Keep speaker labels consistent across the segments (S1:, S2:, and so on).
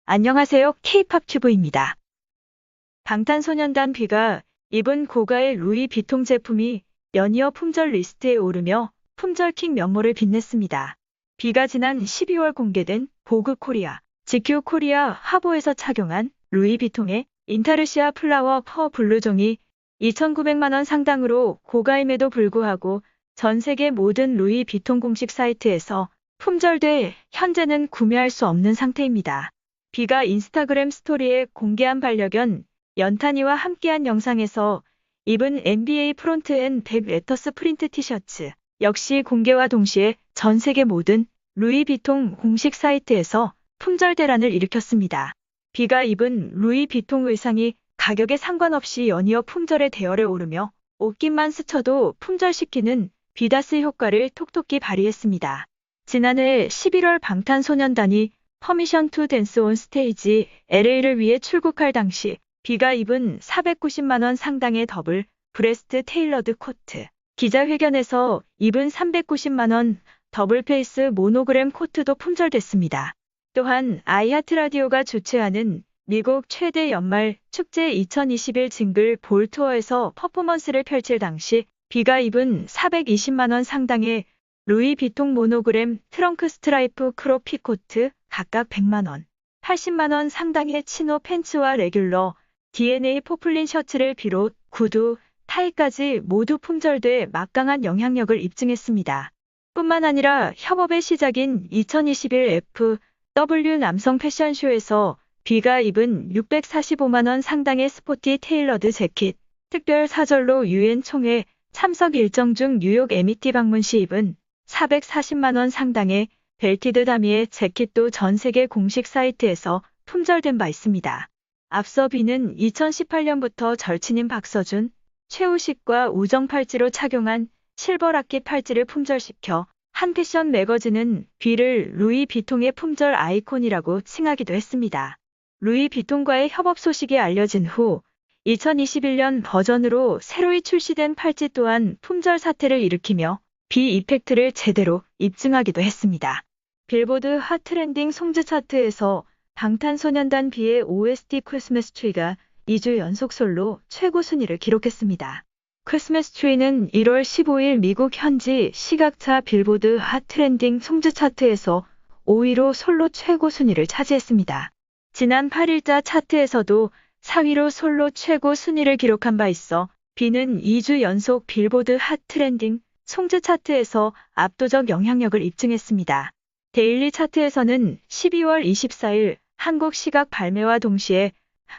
S1: 안녕하세요. K-팝 튜브입니다. 방탄소년단 B가 입은 고가의 루이 비통 제품이 연이어 품절 리스트에 오르며 품절킹 면모를 빛냈습니다. B가 지난 12월 공개된 보그 코리아, GQ 코리아 화보에서 착용한 루이 비통의 인타르시아 플라워 퍼 블루종이 2,900만 원 상당으로 고가임에도 불구하고 전 세계 모든 루이 비통 공식 사이트에서 품절돼 현재는 구매할 수 없는 상태입니다. B가 인스타그램 스토리에 공개한 반려견 연탄이와 함께한 영상에서 입은 NBA 프론트앤 백 레터스 프린트 티셔츠 역시 공개와 동시에 전 세계 모든 루이 비통 공식 사이트에서 품절 대란을 일으켰습니다. B가 입은 루이 비통 의상이 가격에 상관없이 연이어 품절의 대열에 오르며 옷깃만 스쳐도 품절시키는 비다스 효과를 톡톡히 발휘했습니다. 지난해 11월 방탄소년단이 퍼미션 투 댄스 온 스테이지 LA를 위해 출국할 당시 B가 입은 490만 원 상당의 더블 브레스트 테일러드 코트, 기자회견에서 입은 390만 원 더블 페이스 모노그램 코트도 품절됐습니다. 또한 아이하트 라디오가 주최하는 미국 최대 연말 축제 2021 징글 볼 투어에서 퍼포먼스를 펼칠 당시 B가 입은 420만 원 상당의 루이 비통 모노그램 트렁크 스트라이프 크롭 피코트 각각 100만 원, 80만 원 상당의 치노 팬츠와 레귤러 DNA 포플린 셔츠를 비롯 구두, 타이까지 모두 품절돼 막강한 영향력을 입증했습니다. 뿐만 아니라 협업의 시작인 2021 FW 남성 패션쇼에서 B가 입은 645만 원 상당의 스포티 테일러드 재킷, 특별 사절로 UN 총회 참석 일정 중 뉴욕 MET 방문 시 입은 440만 원 상당의 벨티드 다미의 재킷도 전 세계 공식 사이트에서 품절된 바 있습니다. 앞서 B는 2018년부터 절친인 박서준, 최우식과 우정 팔찌로 착용한 실버 락킷 팔찌를 품절시켜 한 패션 매거진은 B를 루이 비통의 품절 아이콘이라고 칭하기도 했습니다. 루이 비통과의 협업 소식이 알려진 후 2021년 버전으로 새로이 출시된 팔찌 또한 품절 사태를 일으키며 B 이펙트를 제대로 입증하기도 했습니다. 빌보드 핫 트렌딩 송즈 차트에서 방탄소년단 B의 OST 크리스마스 트리가 2주 연속 솔로 최고 순위를 기록했습니다. 크리스마스 트리는 1월 15일 미국 현지 시각차 빌보드 핫 트렌딩 송즈 차트에서 5위로 솔로 최고 순위를 차지했습니다. 지난 8일자 차트에서도 4위로 솔로 최고 순위를 기록한 바 있어 B는 2주 연속 빌보드 핫 트렌딩 송즈 차트에서 압도적 영향력을 입증했습니다. 데일리 차트에서는 12월 24일 한국 시각 발매와 동시에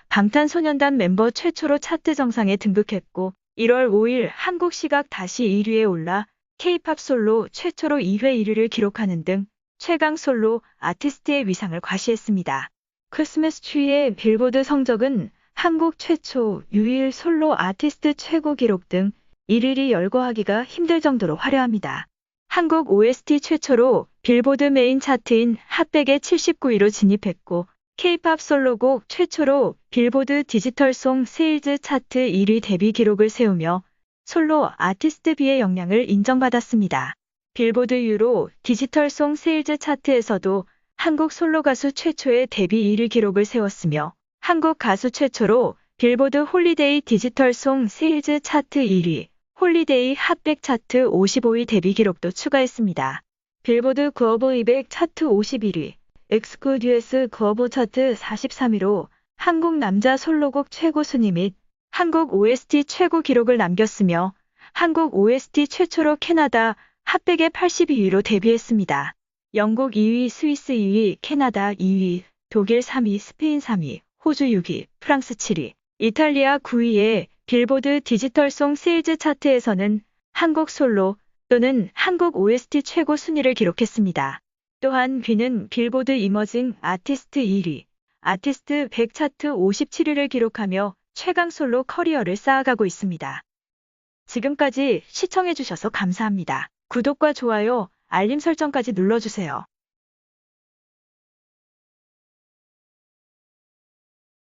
S1: 방탄소년단 멤버 최초로 차트 정상에 등극했고 1월 5일 한국 시각 다시 1위에 올라 K-팝 솔로 최초로 2회 1위를 기록하는 등 최강 솔로 아티스트의 위상을 과시했습니다. 크리스마스 트리의 빌보드 성적은 한국 최초 유일 솔로 아티스트 최고 기록 등 1위를 열거하기가 힘들 정도로 화려합니다. 한국 OST 최초로 빌보드 메인 차트인 핫백에 79위로 진입했고 K-팝 솔로곡 최초로 빌보드 디지털송 세일즈 차트 1위 데뷔 기록을 세우며 솔로 아티스트 B의 역량을 인정받았습니다. 빌보드 유로 디지털송 세일즈 차트에서도 한국 솔로 가수 최초의 데뷔 1위 기록을 세웠으며 한국 가수 최초로 빌보드 홀리데이 디지털송 세일즈 차트 1위, 홀리데이 핫백 차트 55위 데뷔 기록도 추가했습니다. 빌보드 글로벌 200 차트 51위, 엑스클듀에스 글로벌 차트 43위로 한국 남자 솔로곡 최고 순위 및 한국 OST 최고 기록을 남겼으며 한국 OST 최초로 캐나다 핫백에 82위로 데뷔했습니다. 영국 2위, 스위스 2위, 캐나다 2위, 독일 3위, 스페인 3위, 호주 6위, 프랑스 7위, 이탈리아 9위에 빌보드 디지털송 세일즈 차트에서는 한국 솔로 또는 한국 OST 최고 순위를 기록했습니다. 또한 B는 빌보드 이머징 아티스트 1위, 아티스트 100 차트 57위를 기록하며 최강 솔로 커리어를 쌓아가고 있습니다. 지금까지 시청해주셔서 감사합니다. 구독과 좋아요, 알림 설정까지 눌러주세요.